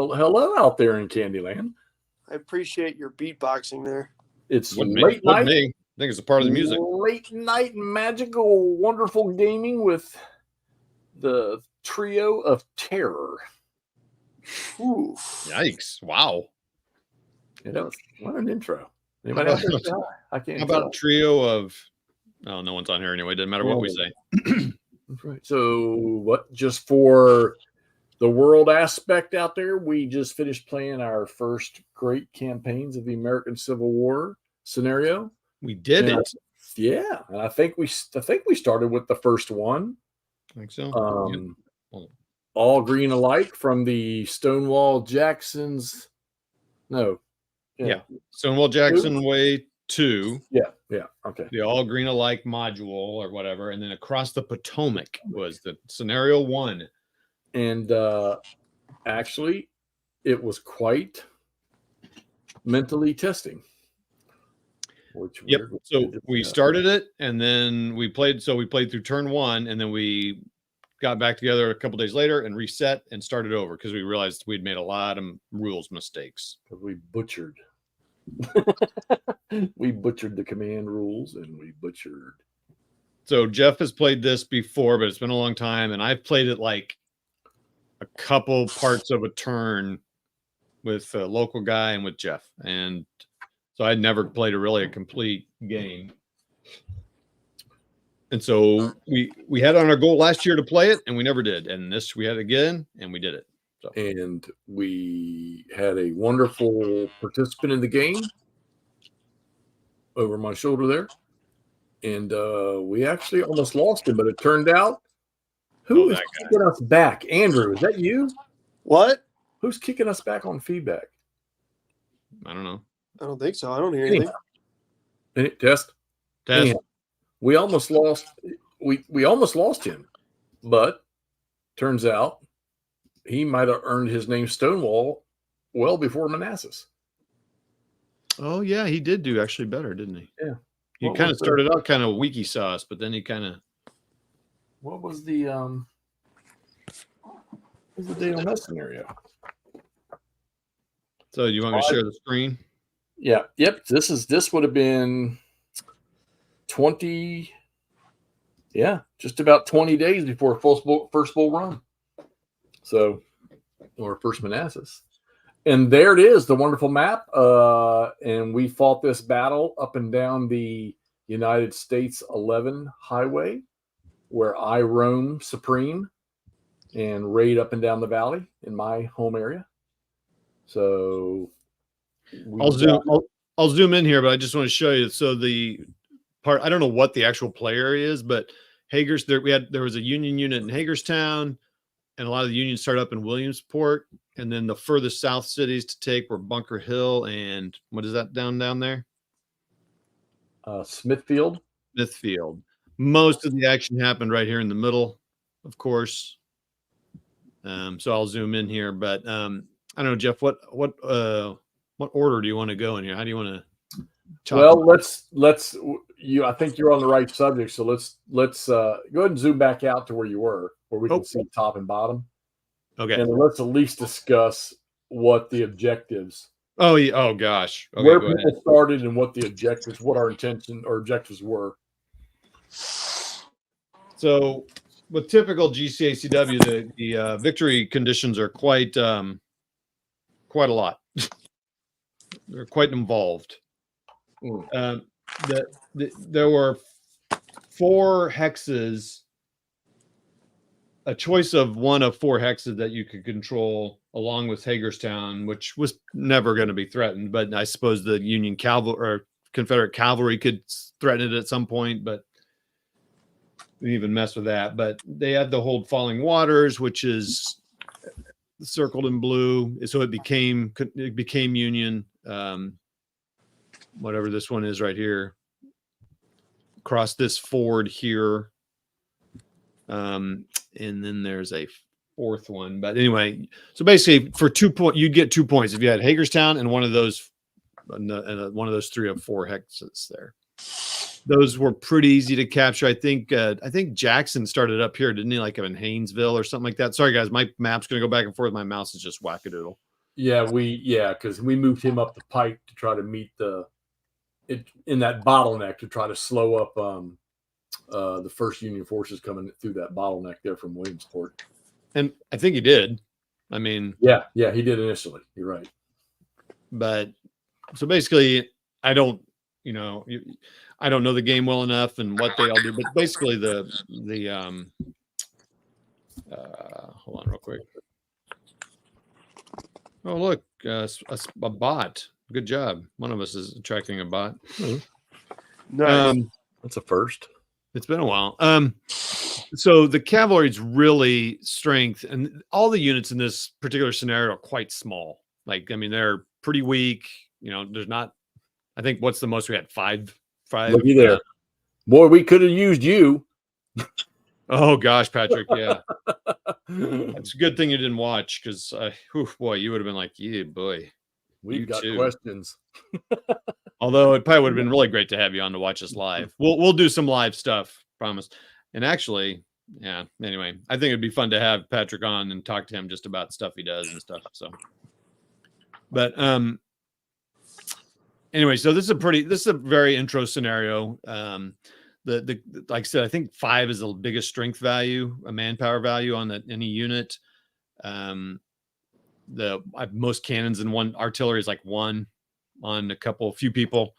Well, hello out there in Candyland. I appreciate your beatboxing there. It's Wouldn't late night. me. I think it's a part of the music. Late night magical, wonderful gaming with the trio of terror. Ooh. Yikes! Wow. Yeah, what an intro. Anybody out there say hi? I can't. How about a trio of? Oh, no one's on here anyway. Doesn't matter what we say. That's right. So, what? Just for the world aspect out there, we just finished playing our first great campaigns of the American Civil War scenario. We did it. Yeah, and I think we started with the first one. I think so. Yeah. All Green Alike from the Stonewall Jackson's. No. Yeah. Stonewall Jackson Way 2. Yeah. Okay. The All Green Alike module or whatever, and then Across the Potomac was the scenario 1. And actually, it was quite mentally testing. Yep. So we started it, and then we played. So we played through turn 1, and then we got back together a couple days later and reset and started over because we realized we'd made a lot of rules mistakes. Because we butchered. We butchered the command rules, and we butchered. So Jeff has played this before, but it's been a long time, and I've played it like a couple parts of a turn with a local guy and with Jeff, and so I'd never played a complete game. And so we had on our goal last year to play it, and we never did. And this we had again, and we did it. So. And we had a wonderful participant in the game over my shoulder there. And we actually almost lost him, but it turned out who is kicking us back? Andrew, is that you? What? Who's kicking us back on feedback? I don't know. I don't think so. I don't hear anything. Test. Test. We almost lost. We almost lost him, but turns out he might have earned his name Stonewall well before Manassas. Oh yeah, he did do actually better, didn't he? Yeah. He kind of started out kind of wiki sauce, but then he kind of. What was the date on that scenario? So you want me to share the screen? Yeah. Yep. This would have been 20. Yeah, just about 20 days before first bull run. So, or first Manassas. And there it is, the wonderful map. And we fought this battle up and down the United States 11 highway, where I roam supreme and raid up and down the valley in my home area. So I'll zoom in here, but I just want to show you. So the part, I don't know what the actual play area is, but there was a Union unit in Hagerstown, and a lot of the Unions started up in Williamsport, and then the furthest south cities to take were Bunker Hill and what is that down there? Smithfield. Most of the action happened right here in the middle, of course. So I'll zoom in here, but I don't know, Jeff. What order do you want to go in here? How do you want to? Well, let's. I think you're on the right subject. So let's go ahead and zoom back out to where you were, where we can see top and bottom. Okay. And let's at least discuss what the objectives. Oh yeah. Oh gosh. Okay, where people started and what the objectives, what our intention or objectives were. So, with typical GCACW, the victory conditions are quite a lot. They're quite involved. There were 4 hexes, a choice of one of 4 hexes that you could control along with Hagerstown, which was never going to be threatened. But I suppose the Union cavalry or Confederate cavalry could threaten it at some point, but we didn't even mess with that. But they had the hold Falling Waters, which is circled in blue. So it became Union. Whatever this one is right here. Across this ford here. And then there's a 4th one. But anyway, so basically for 2 points, you'd get 2 points if you had Hagerstown and one of those 3 of 4 hexes there. Those were pretty easy to capture. I think Jackson started up here, didn't he? Like in Haynesville or something like that. Sorry guys, my map's gonna go back and forth. My mouse is just wackadoodle. because we moved him up the pike to try to meet in that bottleneck to try to slow up the first Union forces coming through that bottleneck there from Williamsport. And I think he did. I mean, yeah, he did initially. You're right. But so basically, I don't know the game well enough and what they all do, but basically hold on real quick. Oh, look, a bot. Good job. One of us is attracting a bot. Nice. That's a first. It's been a while. So the cavalry is really strength, and all the units in this particular scenario are quite small. Like, I mean, they're pretty weak. There's not. I think what's the most we had? Five. Looky there, boy. We could have used you. Oh gosh, Patrick. Yeah, it's a good thing you didn't watch because, boy, you would have been like, yeah, boy. We've got questions. Although it probably would have been really great to have you on to watch us live. We'll do some live stuff, promise. And actually, yeah. Anyway, I think it'd be fun to have Patrick on and talk to him just about stuff he does and stuff. So, but anyway, so this is a very intro scenario. Like I said, I think 5 is the biggest strength value, a manpower value on any unit. Most cannons in one, artillery is like 1 on a few people.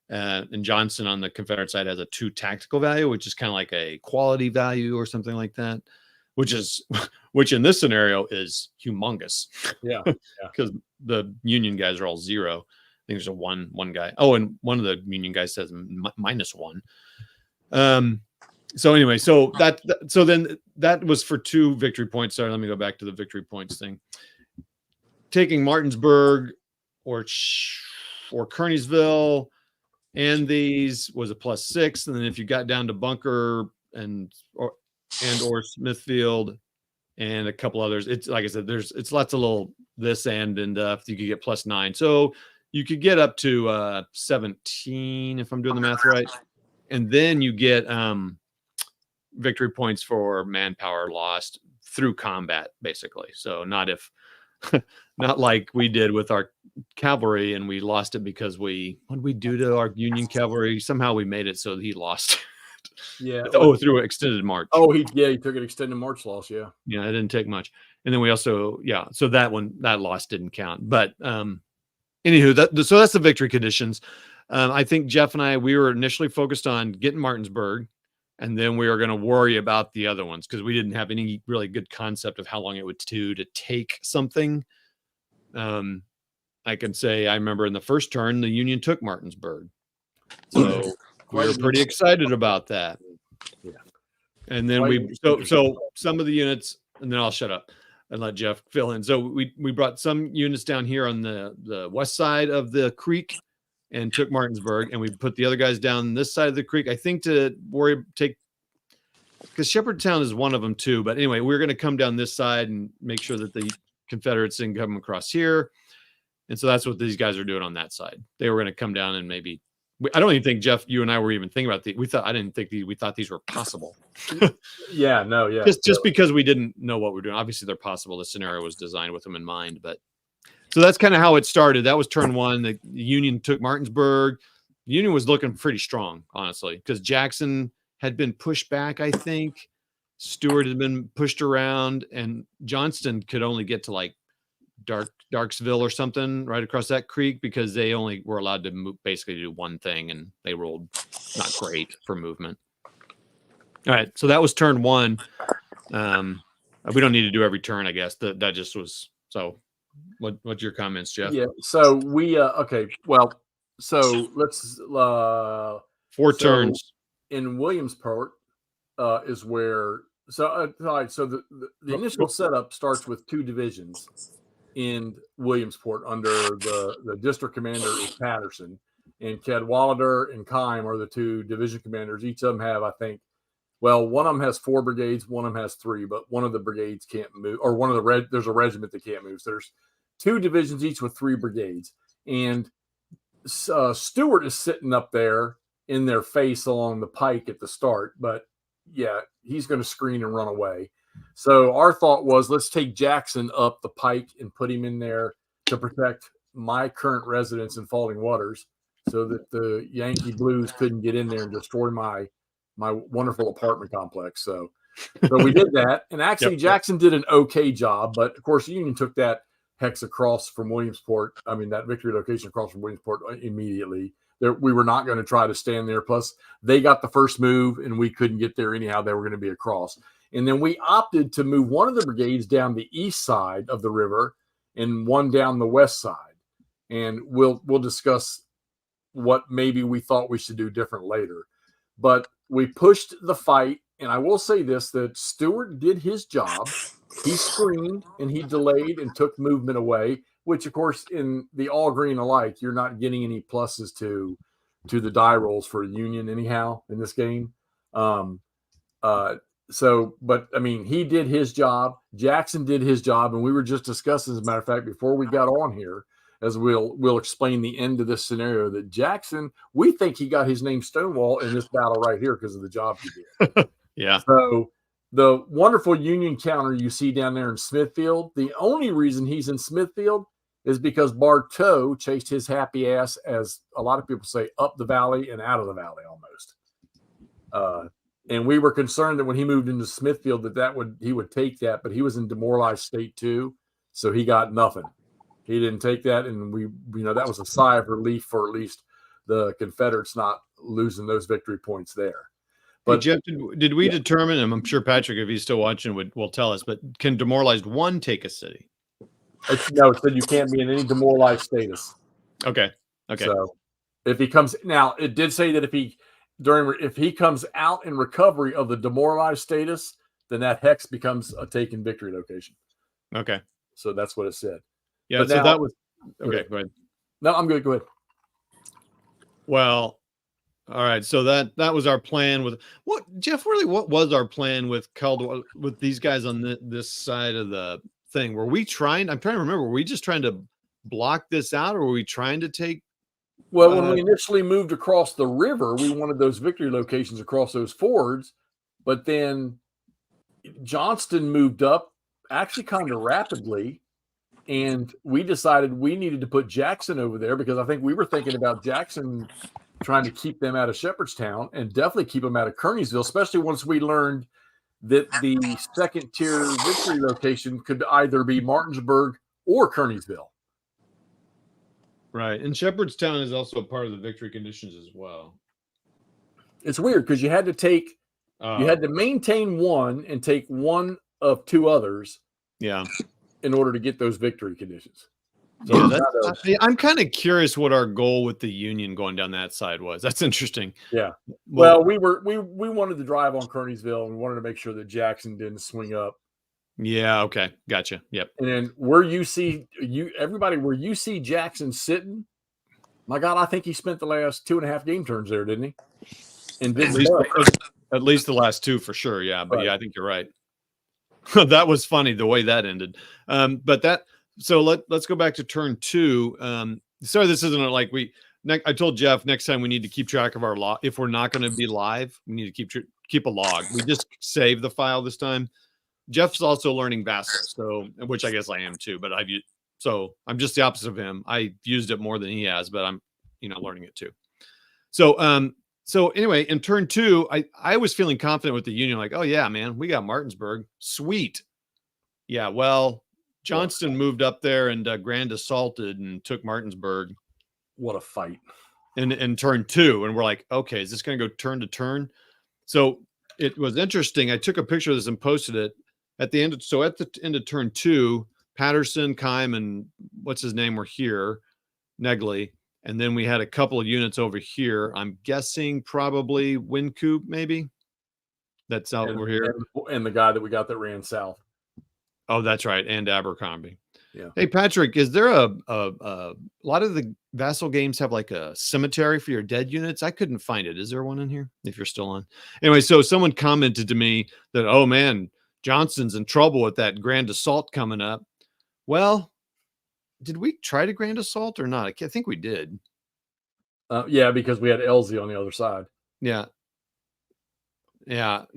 And Johnson on the Confederate side has a 2 tactical value, which is kind of like a quality value or something like that, which in this scenario is humongous. Yeah. Because the Union guys are all 0. I think there's a one guy. Oh, and one of the Union guys says -1. So anyway, so then that was for 2 victory points. Sorry, let me go back to the victory points thing. Taking Martinsburg or Kearneysville and these was a +6, and then if you got down to Bunker or Smithfield and a couple others, it's like I said, it's lots of little this and you could get +9, so you could get up to 17 if I'm doing the math right, and then you get victory points for manpower lost through combat, basically. So not like we did with our cavalry and we lost it because what did we do to our Union cavalry? Somehow we made it so he lost. Yeah. Through extended march. Oh, he took an extended march loss. Yeah. Yeah, it didn't take much. And then we also, so that loss didn't count. But anywho, so that's the victory conditions. I think Jeff and I, we were initially focused on getting Martinsburg, and then we were going to worry about the other ones because we didn't have any really good concept of how long it would do to take something. I can say I remember in the first turn, the Union took Martinsburg. So we were pretty excited about that. Yeah. And then so some of the units, and then I'll shut up and let Jeff fill in. So we brought some units down here on the west side of the creek and took Martinsburg, and we put the other guys down this side of the creek, I think, to because Shepherdtown is one of them too. But anyway, we're going to come down this side and make sure that the Confederates didn't come across here. And so that's what these guys are doing on that side. They were going to come down and maybe, I don't even think, Jeff, you and I were even thinking about we thought these were possible. Yeah, no, yeah. Just because we didn't know what we're doing. Obviously they're possible. The scenario was designed with them in mind, but so that's kind of how it started. That was turn 1. The Union took Martinsburg. The Union was looking pretty strong, honestly, because Jackson had been pushed back, I think. Stewart had been pushed around, and Johnston could only get to like Darksville or something right across that creek because they only were allowed to basically do one thing, and they rolled not great for movement. All right, so that was turn 1. We don't need to do every turn, I guess. That just was so. What's your comments, Jeff? Yeah. So we okay. Well, so let's 4 turns in Williamsport is where. So all right. So the initial setup starts with 2 divisions in Williamsport under the district commander is Patterson, and Cadwalader and Keim are the 2 division commanders. Each of them have, I think, well, one of them has 4 brigades, one of them has 3, but one of the brigades can't move, or one of the there's a regiment that can't move. So there's 2 divisions each with 3 brigades, and Stewart is sitting up there in their face along the pike at the start, but yeah, he's going to screen and run away. So our thought was, let's take Jackson up the pike and put him in there to protect my current residence in Falling Waters, so that the Yankee Blues couldn't get in there and destroy my wonderful apartment complex. So we did that, and actually Jackson did an okay job, but of course Union took that hex across from Williamsport. I mean, that victory location across from Williamsport immediately. We were not going to try to stand there. Plus, they got the first move, and we couldn't get there anyhow. They were going to be across. And then we opted to move one of the brigades down the east side of the river and one down the west side. And we'll discuss what maybe we thought we should do different later. But we pushed the fight, and I will say this, that Stewart did his job. He screened, and he delayed and took movement away, which, of course, in the all green alike, you're not getting any pluses to the die rolls for Union anyhow in this game. But I mean, he did his job. Jackson did his job, and we were just discussing, as a matter of fact, before we got on here, as we'll explain the end of this scenario, that Jackson, we think he got his name Stonewall in this battle right here because of the job he did. Yeah. So the wonderful Union counter you see down there in Smithfield, the only reason he's in Smithfield is because Bartow chased his happy ass, as a lot of people say, up the valley and out of the valley almost. And we were concerned that when he moved into Smithfield he would take that, but he was in demoralized state too, so he got nothing. He didn't take that, and that was a sigh of relief for at least the Confederates not losing those victory points there. But hey, Jeff, did we determine, and I'm sure Patrick, if he's still watching, will tell us, but can demoralized one take a city? No, it said you can't be in any demoralized status. Okay. So if he comes now, it did say that if he comes out in recovery of the demoralized status, then that hex becomes a taken victory location. Okay. So that's what it said. Yeah. But so now, that was okay. Go ahead. No, I'm good. Go ahead. Well, all right. So that was our plan with Jeff. Really, what was our plan with Caldwell, with these guys on this side of the thing? Were we trying? I'm trying to remember. Were we just trying to block this out, or were we trying to take? Well, when we initially moved across the river, we wanted those victory locations across those fords, but then Johnston moved up actually kind of rapidly, and we decided we needed to put Jackson over there because I think we were thinking about Jackson trying to keep them out of Shepherdstown and definitely keep them out of Kearneysville, especially once we learned that the second tier victory location could either be Martinsburg or Kearneysville. Right. And Shepherdstown is also a part of the victory conditions as well. It's weird because you had to maintain one and take one of two others. Yeah. In order to get those victory conditions. So yeah, I'm kind of curious what our goal with the Union going down that side was. That's interesting. Yeah. Well, we wanted to drive on Kearneysville, and we wanted to make sure that Jackson didn't swing up. Yeah. Okay. Gotcha. Yep. And then where you see Jackson sitting, my God, I think he spent the last 2.5 game turns there, didn't he? And at least the last two for sure. Yeah. But yeah, I think you're right. That was funny the way that ended. So let's go back to turn 2. Sorry, this isn't like I told Jeff next time we need to keep track of our log. If we're not going to be live, we need to keep a log. We just save the file this time. Jeff's also learning Vassal, which I guess I am too, but I'm just the opposite of him. I used it more than he has, but I'm learning it too. So anyway, in turn 2, I was feeling confident with the Union, like, oh yeah, man, we got Martinsburg. Sweet. Yeah, well, Johnston moved up there and grand assaulted and took Martinsburg. What a fight. In turn 2. And we're like, okay, is this going to go turn to turn? So it was interesting. I took a picture of this and posted it at the end. So at the end of turn 2, Patterson, Keim, and what's his name were here, Negley. And then we had a couple of units over here. I'm guessing probably Wynkoop, maybe. That's out over here. And the guy that we got that ran south. Oh, that's right. And Abercrombie. Yeah. Hey, Patrick, is there a lot of the Vassal games have like a cemetery for your dead units? I couldn't find it. Is there one in here? If you're still on. Anyway, so someone commented to me that, oh man, Johnston's in trouble with that grand assault coming up. Well, did we try to grand assault or not? I think we did. Yeah, because we had Elsie on the other side. Yeah. That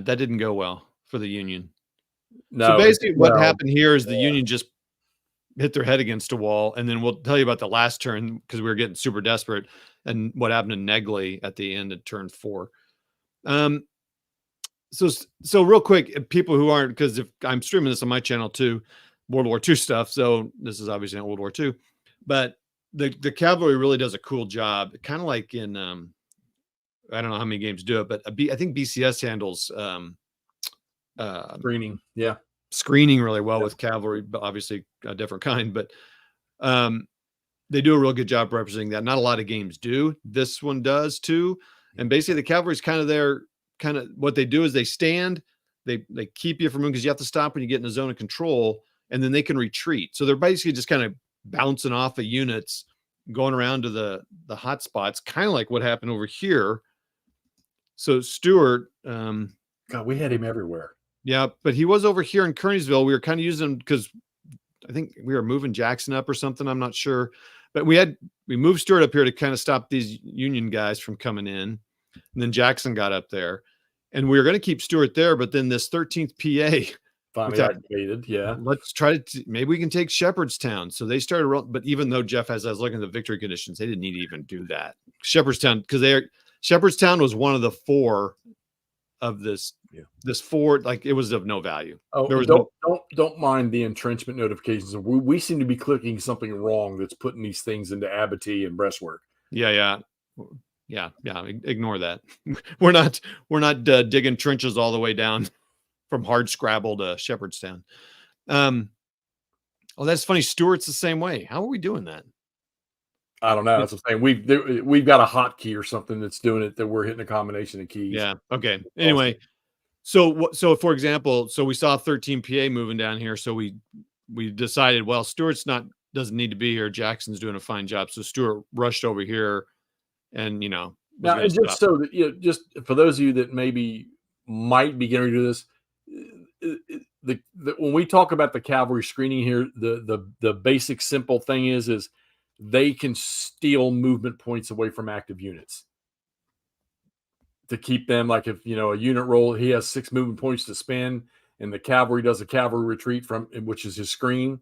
didn't go well for the Union. No. So basically what happened here is the Union just hit their head against a wall. And then we'll tell you about the last turn because we were getting super desperate and what happened to Negley at the end of turn 4. So real quick, people who aren't, because if I'm streaming this on my channel too, World War II stuff. So this is obviously not World War II, but the cavalry really does a cool job. Kind of like in, I don't know how many games do it, but I think BCS handles screening really well with cavalry, but obviously a different kind, but they do a real good job representing that. Not a lot of games do. This one does too. And basically the cavalry is kind of there. Kind of what they do is they stand, they keep you from moving because you have to stop when you get in a zone of control, and then they can retreat. So they're basically just kind of bouncing off of units, going around to the hot spots, kind of like what happened over here. So Stewart, God, we had him everywhere. Yeah, but he was over here in Kearneysville. We were kind of using him because I think we were moving Jackson up or something. I'm not sure, but we moved Stewart up here to kind of stop these Union guys from coming in. And then Jackson got up there, and we were going to keep Stewart there. But then this 13th PA finally activated. Yeah. Let's try to, maybe we can take Shepherdstown. So they started, but even though Jeff has, I was looking at the victory conditions, they didn't need to even do that. Shepherdstown, because Shepherdstown was one of the 4 of this, this 4, like it was of no value. Oh, there was don't mind the entrenchment notifications. We seem to be clicking something wrong that's putting these things into abattis and breastwork. Yeah. Ignore that. We're not digging trenches all the way down from Hardscrabble to Shepherdstown. Oh, that's funny. Stewart's the same way. How are we doing that? I don't know. That's what I'm saying. We've got a hotkey or something that's doing it that we're hitting a combination of keys. Yeah. Okay. Anyway, so for example, so we saw 13 PA moving down here. So we decided, well, Stewart's doesn't need to be here. Jackson's doing a fine job. So Stewart rushed over here. And now, and just so that just for those of you that maybe might be getting to this, when we talk about the cavalry screening here, the basic simple thing is they can steal movement points away from active units to keep them. Like if a unit roll, he has 6 movement points to spend, and the cavalry does a cavalry retreat from which is his screen.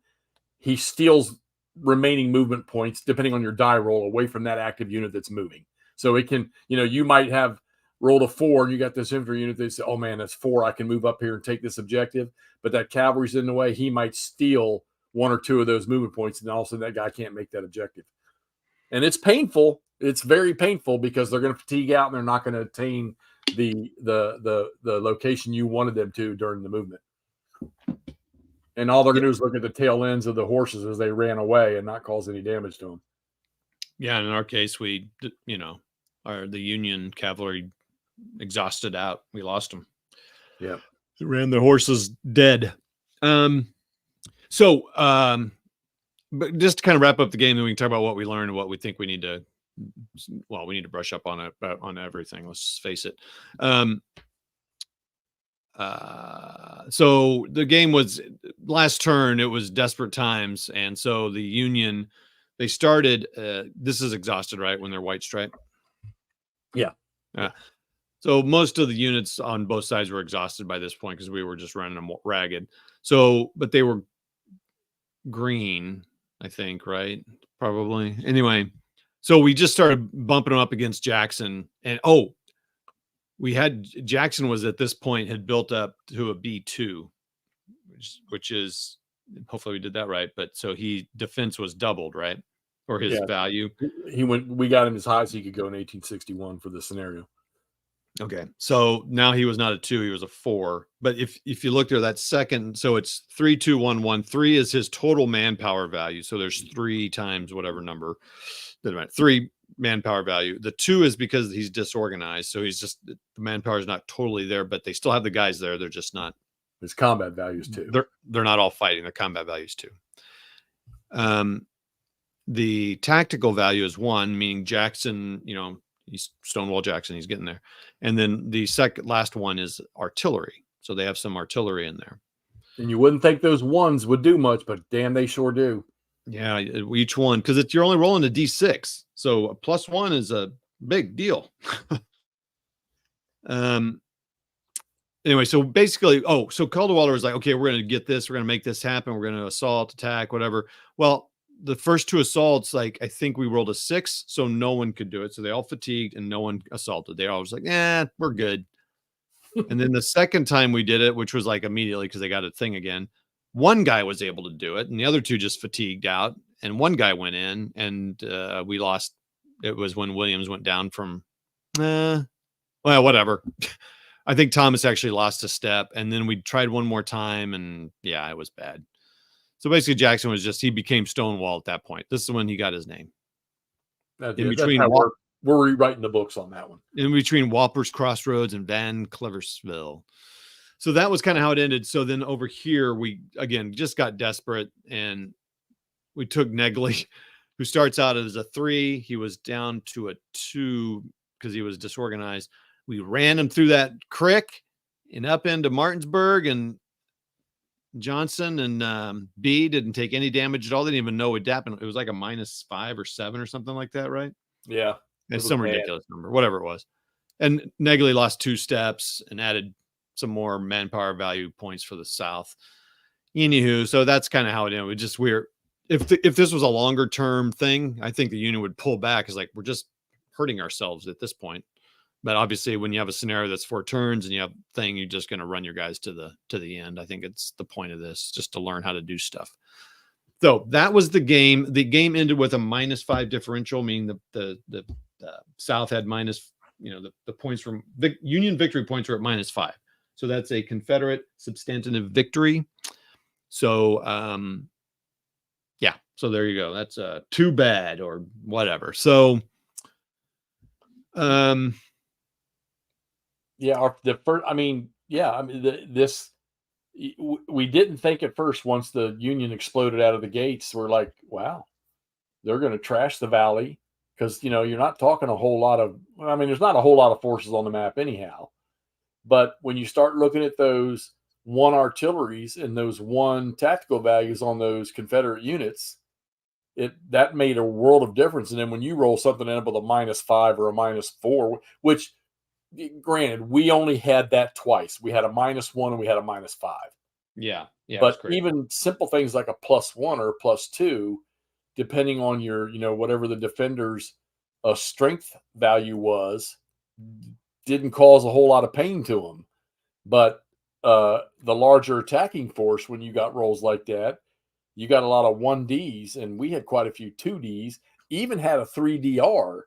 He steals remaining movement points depending on your die roll away from that active unit that's moving. So it can, you might have rolled a 4 and you got this infantry unit. They say, oh man, that's 4. I can move up here and take this objective, but that cavalry's in the way. He might steal 1 or 2 of those movement points, and all of a sudden that guy can't make that objective. And it's painful. It's very painful because they're going to fatigue out and they're not going to attain the location you wanted them to during the movement. And all they're going to do is look at the tail ends of the horses as they ran away and not cause any damage to them. Yeah, in our case, the Union cavalry exhausted out. We lost them. Yeah, they ran the horses dead. But just to kind of wrap up the game, then we can talk about what we learned and what we think we need to. Well, we need to brush up on everything. Let's face it. So the game was last turn. It was desperate times, and so the Union they started. This is exhausted, right? When they're white stripe. Yeah. So most of the units on both sides were exhausted by this point because we were just running them ragged. So, but they were green, I think, right? Probably. Anyway, so we just started bumping them up against Jackson, and we had Jackson was at this point had built up to a B2, which is hopefully we did that right. But so defense was doubled, right? Or his value. We got him as high as he could go in 1861 for the scenario. Okay. So now he was not a 2, he was a 4. But if you look there, that second, so it's 3, 2, 1, 1. 3 is his total manpower value. So there's 3 times whatever number. 3 manpower value. The 2 is because he's disorganized. So he's just, the manpower is not totally there, but they still have the guys there. They're just not. His combat values too. They're not all fighting. Their combat values too. The tactical value is 1, meaning Jackson, he's Stonewall Jackson. He's getting there. And then the last one is artillery. So they have some artillery in there. And you wouldn't think those 1s would do much, but damn, they sure do. Yeah, each one, because you're only rolling a D6. So a +1 is a big deal. anyway, so basically, so Caldwell was like, okay, we're going to get this. We're going to make this happen. We're going to assault, attack, whatever. Well, the first 2 assaults, like, I think we rolled a 6, so no one could do it. So they all fatigued and no one assaulted. They all was like, we're good. And then the second time we did it, which was like immediately because they got a thing again, one guy was able to do it and the other 2 just fatigued out. And one guy went in and we lost. It was when Williams went down from, well, whatever. I think Thomas actually lost a step, and then we tried one more time, and yeah, it was bad. So basically, Jackson was he became Stonewall at that point. This is when he got his name. In between, we're rewriting the books on that one. In between Walper's Crossroads and Van Cleversville. So that was kind of how it ended. So then over here, we again just got desperate, and we took Negley, who starts out as a 3. He was down to a 2 because he was disorganized. We ran him through that creek and up into Martinsburg, and Johnson and B didn't take any damage at all. They didn't even know it happened. It was like a -5 or 7 or something like that, right? Yeah. It's some ridiculous number, whatever it was. And Negley lost 2 steps and added some more manpower value points for the South. Anywho, so that's kind of how it ended. It just weird. If this was a longer term thing, I think the Union would pull back. It's like, we're just hurting ourselves at this point. But obviously, when you have a scenario that's 4 turns and you have thing, you're just going to run your guys to the end. I think it's the point of this, just to learn how to do stuff. So that was the game. The game ended with a -5 differential, meaning the South had minus, the points from Union victory points were at -5. So that's a Confederate substantive victory. So, yeah. So there you go. That's too bad or whatever. So, yeah, this we didn't think at first. Once the Union exploded out of the gates, we're like, wow, they're going to trash the valley, because you're not talking a whole lot of. I mean, there's not a whole lot of forces on the map anyhow. But when you start looking at those 1 artilleries and those 1 tactical values on those Confederate units, that made a world of difference. And then when you roll something in with a -5 or a -4, which, granted, we only had that twice. We had a -1 and we had a -5. Yeah. But even simple things like a +1 or a +2, depending on your, whatever the defender's strength value was, didn't cause a whole lot of pain to them. But the larger attacking force, when you got rolls like that, you got a lot of 1Ds, and we had quite a few 2Ds, even had a 3DR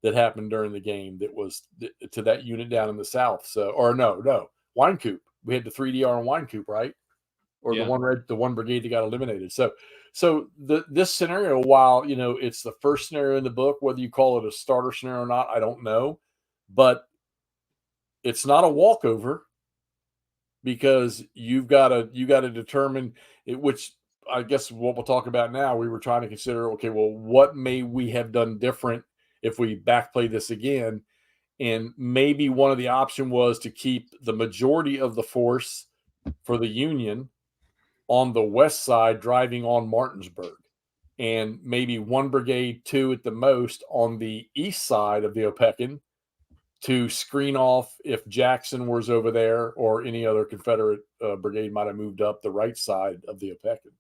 that happened during the game that was to that unit down in the South. So, or no, Winecoop. We had the 3DR on Winecoop, right? Or the one brigade that got eliminated. So this scenario, while it's the first scenario in the book, whether you call it a starter scenario or not, I don't know, but it's not a walkover, because you got to determine it, which I guess what we'll talk about now. We were trying to consider, okay, well, what may we have done different if we backplay this again? And maybe one of the option was to keep the majority of the force for the Union on the west side driving on Martinsburg, and maybe 1 brigade, 2 at the most, on the east side of the Opequon to screen off if Jackson was over there, or any other Confederate brigade might have moved up the right side of the Opequon.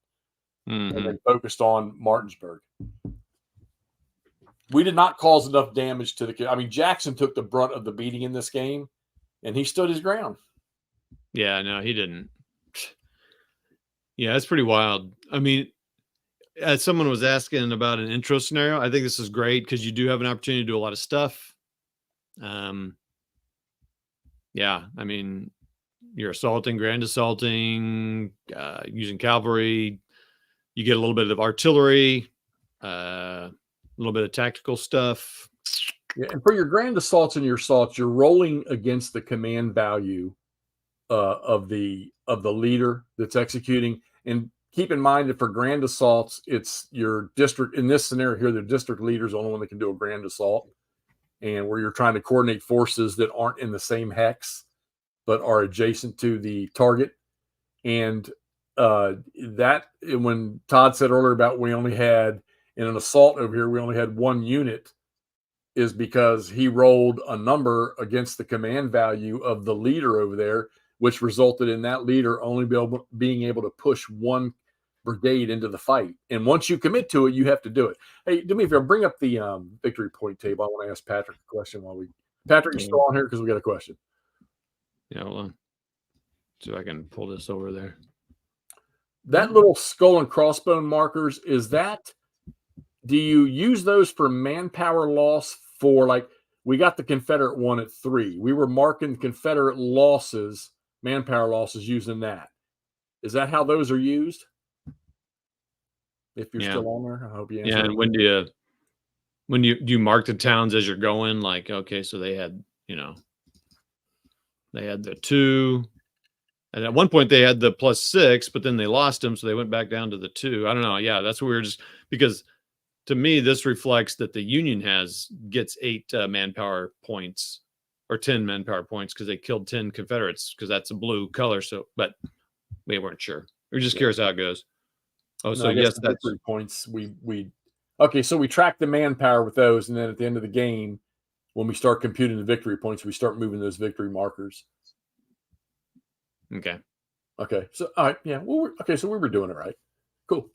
And then focused on Martinsburg. We did not cause enough damage to Jackson took the brunt of the beating in this game, and he stood his ground. Yeah, no, he didn't. Yeah, it's pretty wild. I mean, as someone was asking about an intro scenario, I think this is great because you do have an opportunity to do a lot of stuff. Yeah, I mean, you're assaulting, grand assaulting, using cavalry. You get a little bit of artillery, a little bit of tactical stuff. Yeah, and for your grand assaults and your assaults, you're rolling against the command value of the leader that's executing. And keep in mind that for grand assaults, it's your district. In this scenario here, the district leader is the only one that can do a grand assault, and where you're trying to coordinate forces that aren't in the same hex but are adjacent to the target. And that, when Todd said earlier about we only had, in an assault over here, we only had 1 unit, is because he rolled a number against the command value of the leader over there, which resulted in that leader only being able to push one brigade into the fight. And once you commit to it, you have to do it. Hey, do me a favor, bring up the victory point table. I want to ask Patrick a question Patrick, you still on here? Because we got a question. Yeah, hold on. See if I can pull this over there. That little skull and crossbone markers, do you use those for manpower loss for, like, we got the Confederate one at 3. We were marking Confederate losses, manpower losses, using that. Is that how those are used? If you're still on there, I hope you answer. Yeah, and do you mark the towns as you're going? Like, okay, so they had the 2, and at one point they had the +6, but then they lost them, so they went back down to the 2. I don't know. Yeah, that's what we were just, because to me this reflects that the Union gets 8 manpower points or 10 manpower points because they killed 10 Confederates, because that's a blue color. So, but we weren't sure. We are just curious how it goes. Oh, so yes, that's 3 points. Okay, so we track the manpower with those, and then at the end of the game, when we start computing the victory points, we start moving those victory markers. Okay. So all right, yeah. Well, so we were doing it right. Cool.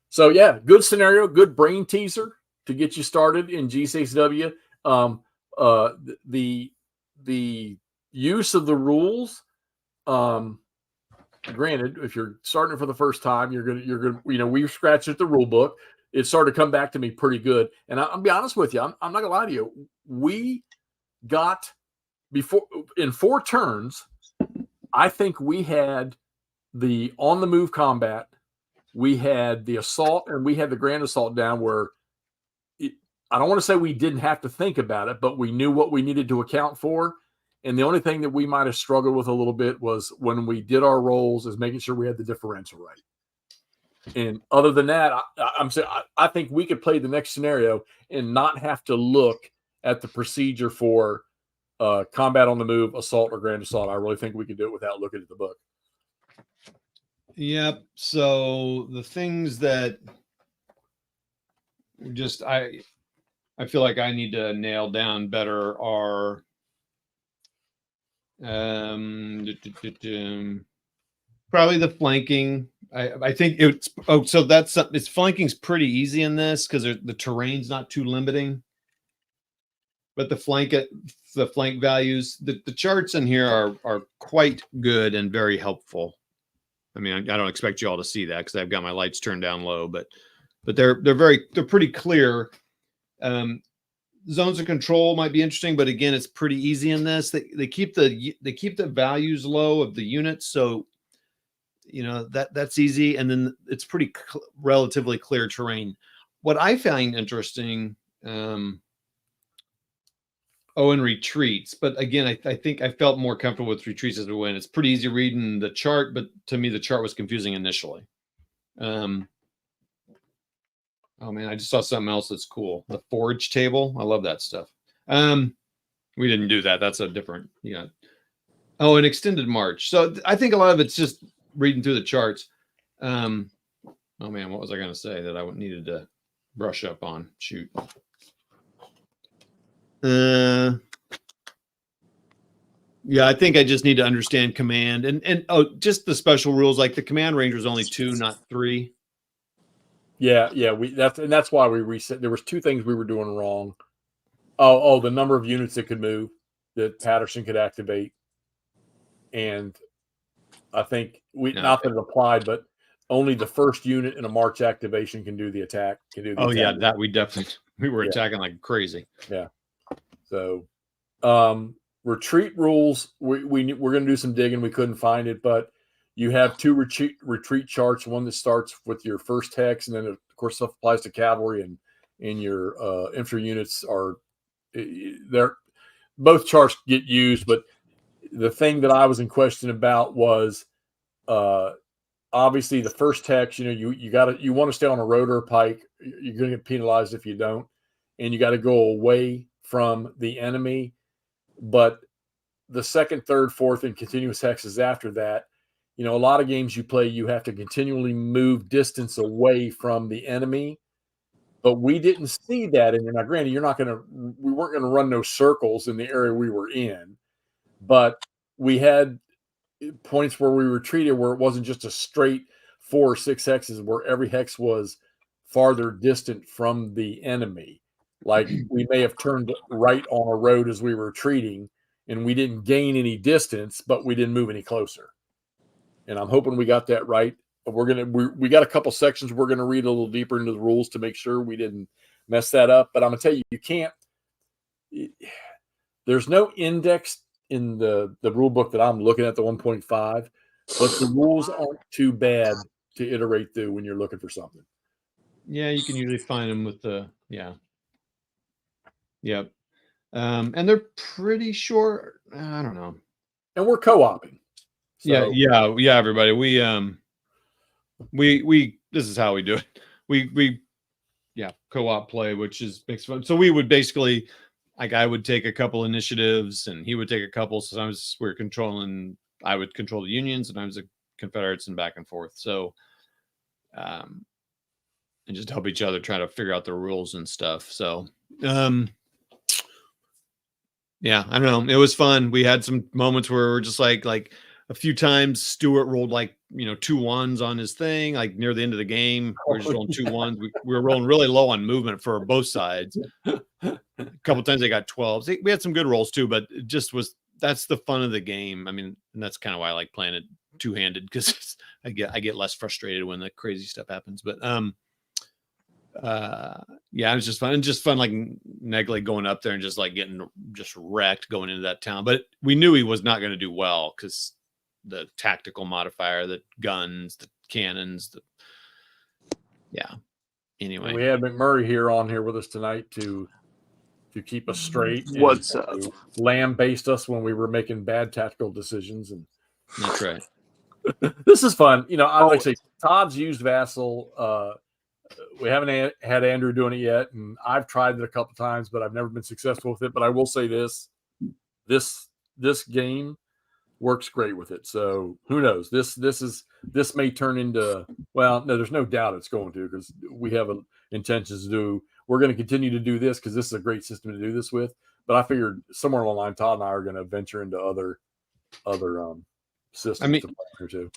So yeah, good scenario, good brain teaser to get you started in GCACW. The use of the rules. Granted, if you're starting for the first time, you're gonna we scratched at the rule book. It started to come back to me pretty good. And I'll be honest with you, I'm not gonna lie to you. We got before in 4 turns. I think we had the on the move combat, we had the assault, and we had the grand assault down where I don't want to say we didn't have to think about it, but we knew what we needed to account for. And the only thing that we might have struggled with a little bit was when we did our rolls is making sure we had the differential right. And other than that, I'm saying I think we could play the next scenario and not have to look at the procedure for combat on the move, assault, or grand assault. I really think we could do it without looking at the book. Yep. So the things that just I feel like I need to nail down better are probably the flanking. I think it's so it's flanking's pretty easy in this because the terrain's not too limiting. But the flank values, the charts in here are quite good and very helpful. I mean, I don't expect you all to see that because I've got my lights turned down low, but they're pretty clear. Zones of control might be interesting, but again, it's pretty easy in this. They keep the values low of the units, so that's easy, and then it's pretty relatively clear terrain. What I find interesting. And retreats. But again, I think I felt more comfortable with retreats as we went. It's pretty easy reading the chart, but to me, the chart was confusing initially. Oh man, I just saw something else that's cool. The forage table. I love that stuff. We didn't do that. That's a different, Oh, an extended march. So I think a lot of it's just reading through the charts. Oh man, what was I going to say that I needed to brush up on? Shoot. Yeah, I think I just need to understand command and just the special rules. Like the command range was only 2, not 3. Yeah, that's why we reset. There was 2 things we were doing wrong. Oh, the number of units that could move that Patterson could activate, and I think not that it applied, but only the first unit in a march activation can do the attack. Yeah, that we were attacking like crazy. Yeah. So, retreat rules, we're going to do some digging. We couldn't find it, but you have 2 retreat charts. One that starts with your first hex, and then of course stuff applies to cavalry and your infantry units are there. Both charts get used, but the thing that I was in question about was obviously the first hex. You want to stay on a rotor pike. You're going to get penalized if you don't, and you got to go away from the enemy. But the second, third, fourth, and continuous hexes after that, a lot of games you play, you have to continually move distance away from the enemy. But we didn't see that in there. Now, granted, we weren't going to run no circles in the area we were in, but we had points where we were treated where it wasn't just a straight 4 or 6 hexes, where every hex was farther distant from the enemy. Like we may have turned right on a road as we were retreating, and we didn't gain any distance, but we didn't move any closer. And I'm hoping we got that right. We got a couple sections we're gonna read a little deeper into the rules to make sure we didn't mess that up. But I'm gonna tell you, you can't. There's no index in the rule book that I'm looking at, the 1.5, but the rules aren't too bad to iterate through when you're looking for something. Yeah, you can usually find them with the Yep. And they're pretty short. I don't know. And we're co-oping. So. Yeah, everybody. We this is how we do it. We co-op play, which makes fun. So we would basically, like, I would take a couple initiatives and he would take a couple. So sometimes we're controlling, I would control the Unions and I was the Confederates and back and forth. So and just help each other try to figure out the rules and stuff. So yeah, I don't know. It was fun. We had some moments where we're just like a few times Stuart rolled 2 1s on his thing, like near the end of the game. We were just rolling 2 1s. We were rolling really low on movement for both sides. A couple times they got 12s. We had some good rolls too, but it just that's the fun of the game. I mean, and that's kind of why I like playing it two-handed, because I get less frustrated when the crazy stuff happens. But yeah, it was just fun. And just fun, like Negley going up there and just like getting just wrecked going into that town. But we knew he was not going to do well because the tactical modifier, the guns, the cannons, anyway. And we had McMurray on here with us tonight to keep us straight. What's up? Lamb-based us when we were making bad tactical decisions. And that's right. This is fun. I like to say Todd's used Vassal. We haven't had Andrew doing it yet, and I've tried it a couple times, but I've never been successful with it. But I will say this game works great with it. So who knows? This may turn into, well, no, there's no doubt it's going to, because we have intentions to do. We're going to continue to do this because this is a great system to do this with. But I figured somewhere along the line, Todd and I are going to venture into other systems.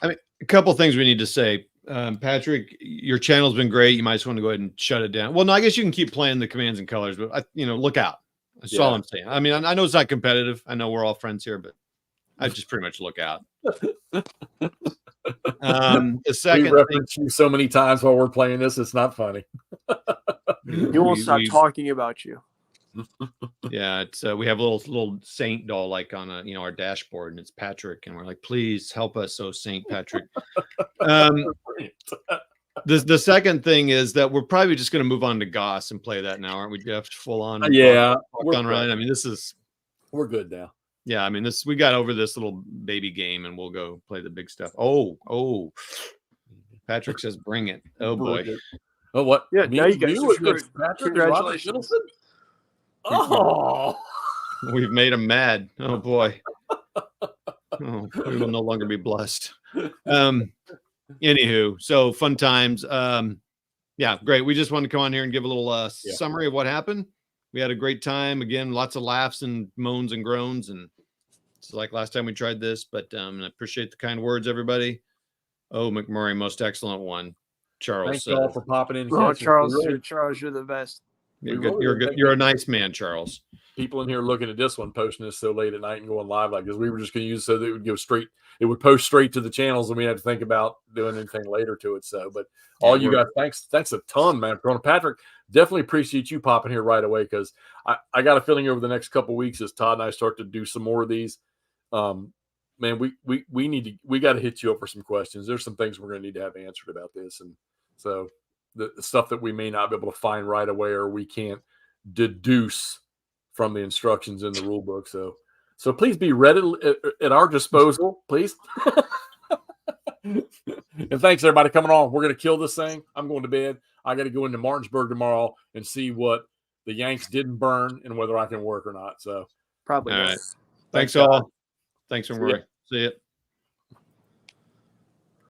A couple of things we need to say. Patrick, your channel's been great. You might just want to go ahead and shut it down. Well, no, I guess you can keep playing the commands and colors, but look out. That's all I'm saying. I mean, I know it's not competitive. I know we're all friends here, but I just pretty much look out. The second, we reference you so many times while we're playing this, it's not funny. You won't stop talking about you. Yeah, it's we have a little saint doll like on our dashboard, and it's Patrick, and we're like, please help us, oh Saint Patrick. The second thing is that we're probably just going to move on to Goss and play that now, aren't we, Jeff? Full on. Yeah, Ryan. I mean, we're good now. Yeah, I mean, we got over this little baby game, and we'll go play the big stuff. Oh, Patrick says, "Bring it!" Oh boy. Oh, what? Yeah, now you guys Patrick. Congratulations. Oh, we've made him mad. Oh boy. Oh, we will no longer be blessed. Anywho, so fun times. Yeah, great. We just wanted to come on here and give a little summary of what happened. We had a great time. Again, lots of laughs and moans and groans, and it's like last time we tried this. But I appreciate the kind words, everybody. Oh, McMurray, most excellent one. Charles, thanks all for popping in. Oh, Charles, you're the best. You're a nice man, Charles. People in here looking at this one, posting this so late at night and going live like this. We were just going to use it so that it would go straight. It would post straight to the channels, and we had to think about doing anything later to it. So, but all you guys, thanks a ton, man. Patrick, definitely appreciate you popping here right away, because I got a feeling over the next couple of weeks as Todd and I start to do some more of these, man, we got to hit you up for some questions. There's some things we're going to need to have answered about this, and so the stuff that we may not be able to find right away or we can't deduce from the instructions in the rule book. So please be ready at our disposal, please. And thanks everybody coming on. We're going to kill this thing. I'm going to bed. I got to go into Martinsburg tomorrow and see what the Yanks didn't burn and whether I can work or not. So probably. All right. Thanks all. Thanks for working. See you.